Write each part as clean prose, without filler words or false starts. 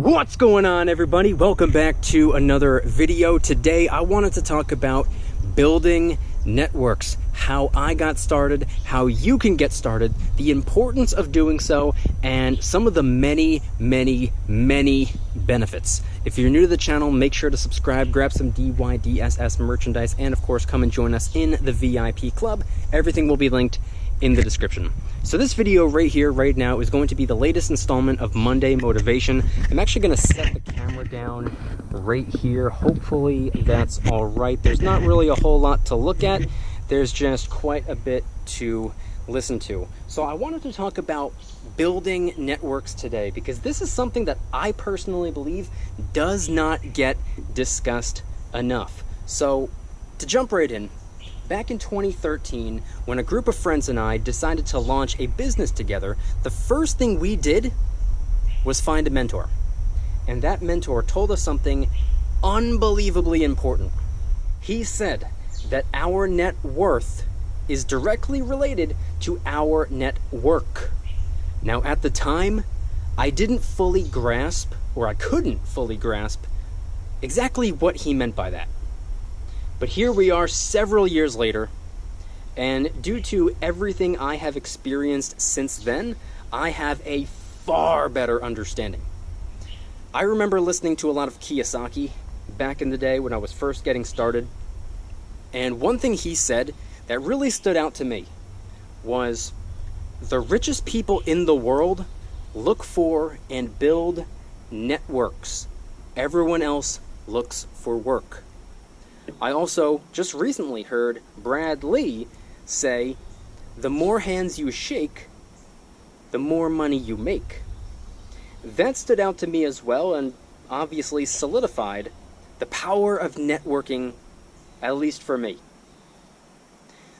What's going on, everybody? Welcome back to another video. Today I wanted to talk about building networks, how I got started, how you can get started, the importance of doing so, and some of the many benefits. If you're new to the channel, make sure to subscribe, grab some DYDSS merchandise, and of course come and join us in the VIP club. Everything will be linked in the description. So this video right here, right now, is going to be the latest installment of Monday Motivation. I'm actually going to set the camera down right here. Hopefully that's all right. There's not really a whole lot to look at. There's just quite a bit to listen to. So I wanted to talk about building networks today because this is something that I personally believe does not get discussed enough. So to jump right in, back in 2013, when a group of friends and I decided to launch a business together, the first thing we did was find a mentor. And that mentor told us something unbelievably important. He said that our net worth is directly related to our net work. Now, at the time, I didn't fully grasp, or I couldn't fully grasp, exactly what he meant by that. But here we are several years later, and due to everything I have experienced since then, I have a far better understanding. I remember listening to a lot of Kiyosaki back in the day when I was first getting started, and one thing he said that really stood out to me was, the richest people in the world look for and build networks. Everyone else looks for work. I also just recently heard Brad Lee say, the more hands you shake, the more money you make. That stood out to me as well, and obviously solidified the power of networking, at least for me.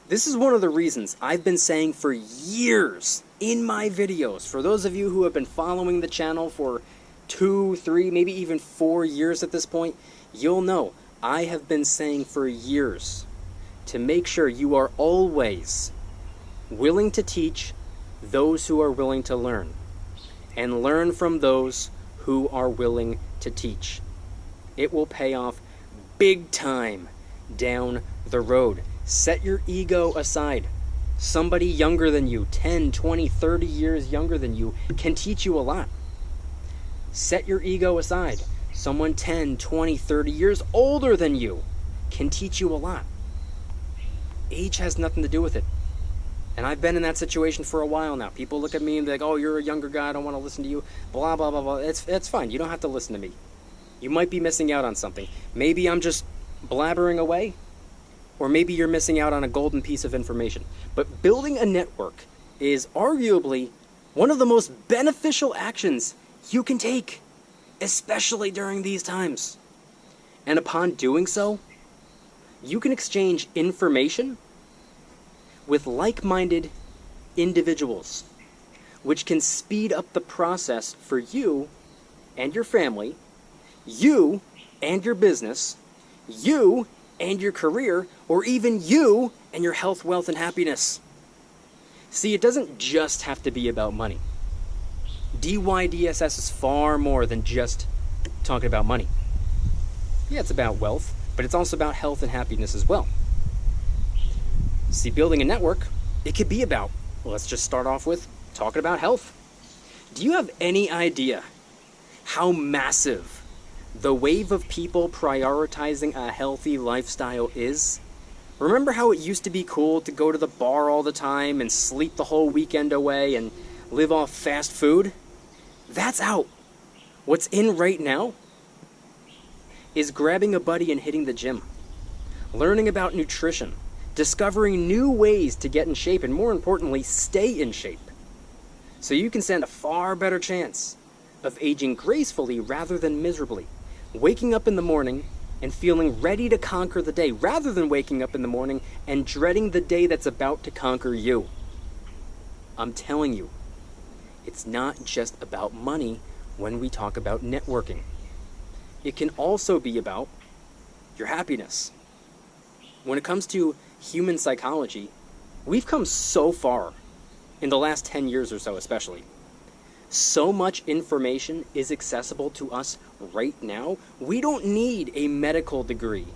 This is one of the reasons I've been saying for years in my videos. For those of you who have been following the channel for 2, 3, maybe even 4 years at this point, you'll know I have been saying for years to make sure you are always willing to teach those who are willing to learn, and learn from those who are willing to teach. It will pay off big time down the road. Set your ego aside. Somebody younger than you, 10, 20, 30 years younger than you, can teach you a lot. Set your ego aside. Someone 10, 20, 30 years older than you can teach you a lot. Age has nothing to do with it. And I've been in that situation for a while now. People look at me and they're like, oh, you're a younger guy, I don't want to listen to you, blah, blah, blah, blah. It's fine. You don't have to listen to me. You might be missing out on something. Maybe I'm just blabbering away, or maybe you're missing out on a golden piece of information. But building a network is arguably one of the most beneficial actions you can take, especially during these times. And upon doing so, you can exchange information with like-minded individuals, which can speed up the process for you and your family, you and your business, you and your career, or even you and your health, wealth, and happiness. See, it doesn't just have to be about money. DYDSS is far more than just talking about money. Yeah, it's about wealth, but it's also about health and happiness as well. See, building a network, it could be about, well, let's just start off with talking about health. Do you have any idea how massive the wave of people prioritizing a healthy lifestyle is? Remember how it used to be cool to go to the bar all the time and sleep the whole weekend away and live off fast food? That's out. What's in right now is grabbing a buddy and hitting the gym, learning about nutrition, discovering new ways to get in shape, and more importantly, stay in shape, so you can stand a far better chance of aging gracefully rather than miserably. Waking up in the morning and feeling ready to conquer the day, rather than waking up in the morning and dreading the day that's about to conquer you. I'm telling you, it's not just about money when we talk about networking. It can also be about your happiness. When it comes to human psychology, we've come so far in the last 10 years or so especially. So much information is accessible to us right now. We don't need a medical degree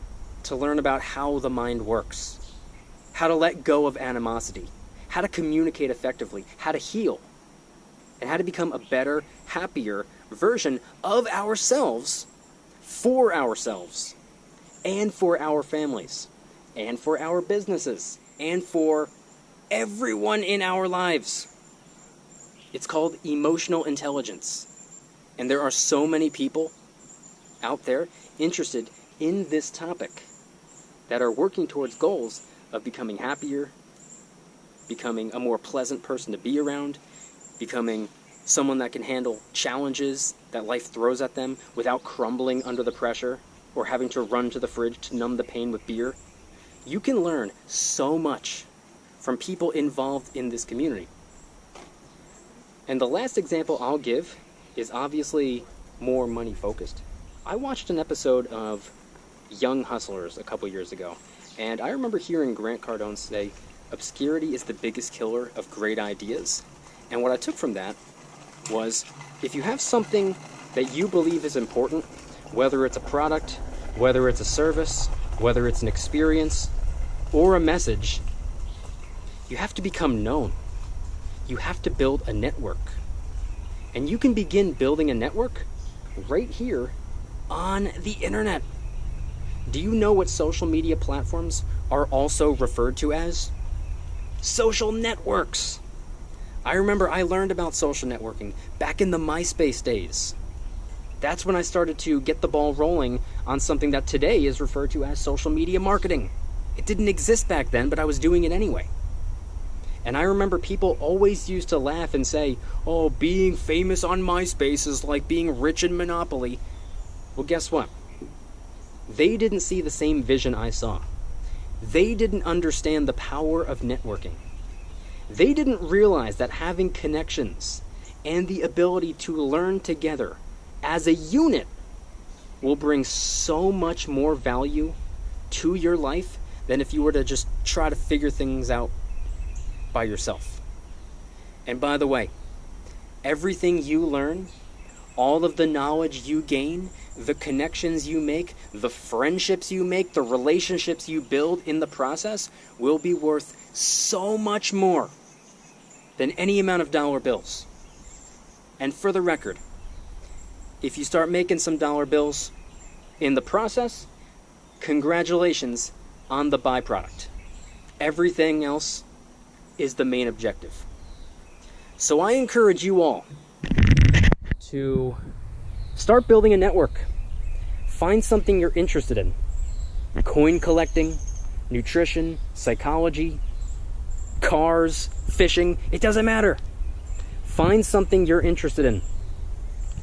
to learn about how the mind works, how to let go of animosity, how to communicate effectively, how to heal, and how to become a better, happier version of ourselves, for ourselves, and for our families, and for our businesses, and for everyone in our lives. It's called emotional intelligence. And there are so many people out there interested in this topic that are working towards goals of becoming happier, becoming a more pleasant person to be around, becoming someone that can handle challenges that life throws at them without crumbling under the pressure or having to run to the fridge to numb the pain with beer. You can learn so much from people involved in this community. And the last example I'll give is obviously more money focused. I watched an episode of Young Hustlers a couple years ago, and I remember hearing Grant Cardone say, obscurity is the biggest killer of great ideas. And what I took from that was, if you have something that you believe is important, whether it's a product, whether it's a service, whether it's an experience, or a message, you have to become known. You have to build a network. And you can begin building a network right here on the internet. Do you know what social media platforms are also referred to as? Social networks. I remember I learned about social networking back in the MySpace days. That's when I started to get the ball rolling on something that today is referred to as social media marketing. It didn't exist back then, but I was doing it anyway. And I remember people always used to laugh and say, oh, being famous on MySpace is like being rich in Monopoly. Well, guess what? They didn't see the same vision I saw. They didn't understand the power of networking. They didn't realize that having connections and the ability to learn together as a unit will bring so much more value to your life than if you were to just try to figure things out by yourself. And by the way, everything you learn, all of the knowledge you gain, the connections you make, the friendships you make, the relationships you build in the process will be worth so much more than any amount of dollar bills. And for the record, if you start making some dollar bills in the process, congratulations on the byproduct. Everything else is the main objective. So I encourage you all to start building a network. Find something you're interested in. Coin collecting, nutrition, psychology, cars, fishing, it doesn't matter. Find something you're interested in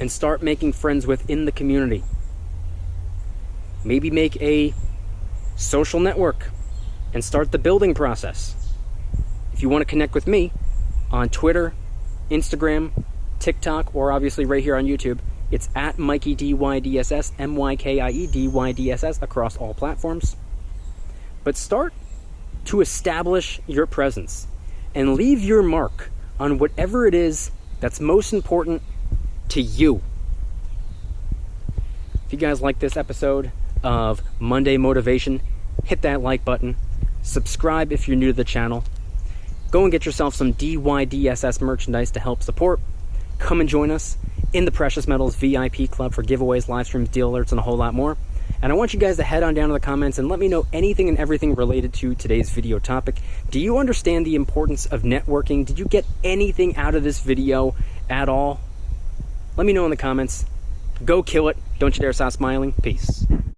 and start making friends within the community. Maybe make a social network and start the building process. If you want to connect with me on Twitter, Instagram, TikTok, or obviously right here on YouTube, it's at Mykie DYDSS, MYKIE DYDSS across all platforms. But start to establish your presence and leave your mark on whatever it is that's most important to you. If you guys like this episode of Monday Motivation, hit that like button. Subscribe if you're new to the channel. Go and get yourself some DYDSS merchandise to help support. Come and join us in the Precious Metals VIP Club for giveaways, live streams, deal alerts, and a whole lot more. And I want you guys to head on down to the comments and let me know anything and everything related to today's video topic. Do you understand the importance of networking? Did you get anything out of this video at all? Let me know in the comments. Go kill it. Don't you dare stop smiling. Peace.